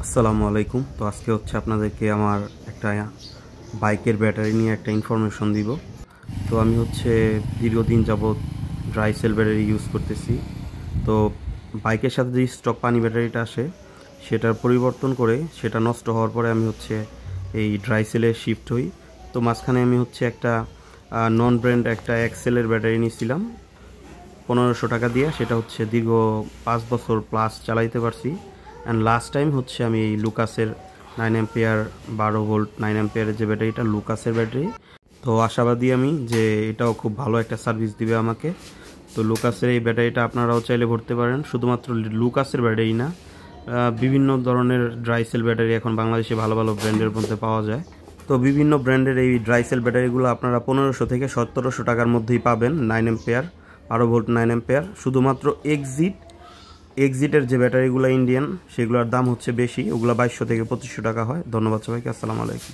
আসসালামু আলাইকুম। তো আজকে হচ্ছে আপনাদেরকে আমার একটা বাইকের ব্যাটারি নিয়ে একটা ইনফরমেশন দিব। তো আমি হচ্ছে দীর্ঘদিন যাবৎ ড্রাই সেল ব্যাটারি ইউজ করতেছি। তো বাইকের সাথে যে স্টক পানি ব্যাটারিটা আসে সেটার পরিবর্তন করে সেটা নষ্ট হওয়ার পরে আমি হচ্ছে এই ড্রাই সেলে শিফট হই। তো মাঝখানে আমি হচ্ছে একটা নন ব্র্যান্ড একটা এক্সেলের ব্যাটারি নিয়েছিলাম 1500 টাকা দিয়ে। সেটা হচ্ছে দীর্ঘ 5 বছর প্লাস চালাইতে পারছি। অ্যান্ড লাস্ট টাইম হচ্ছে আমি এই লুকাসের 9 অ্যাম্পিয়ার 12 ভোল্ট 9 অ্যাম্পিয়ারের যে ব্যাটারিটা, লুকাসের ব্যাটারি। তো আশাবাদী আমি যে এটাও খুব ভালো একটা সার্ভিস দিবে আমাকে। তো লুকাসের এই ব্যাটারিটা আপনারাও চাইলে ভরতে পারেন। শুধুমাত্র লুকাসের ব্যাটারি না, বিভিন্ন ধরনের ড্রাই সেল ব্যাটারি এখন বাংলাদেশে ভালো ভালো ব্র্যান্ডের মধ্যে পাওয়া যায়। তো বিভিন্ন ব্র্যান্ডের এই ড্রাই সেল ব্যাটারিগুলো আপনারা 1500 থেকে 1700 টাকার মধ্যেই পাবেন। 9 অ্যাম্পিয়ার 12 ভোল্ট 9 অ্যাম্পিয়ার। শুধুমাত্র এক্সিটের যে ব্যাটারিগুলো ইন্ডিয়ান, সেগুলোর দাম হচ্ছে বেশি, ওগুলো 2200 থেকে 2500 টাকা হয়। ধন্যবাদ সবাইকে। আসসালামু আলাইকুম।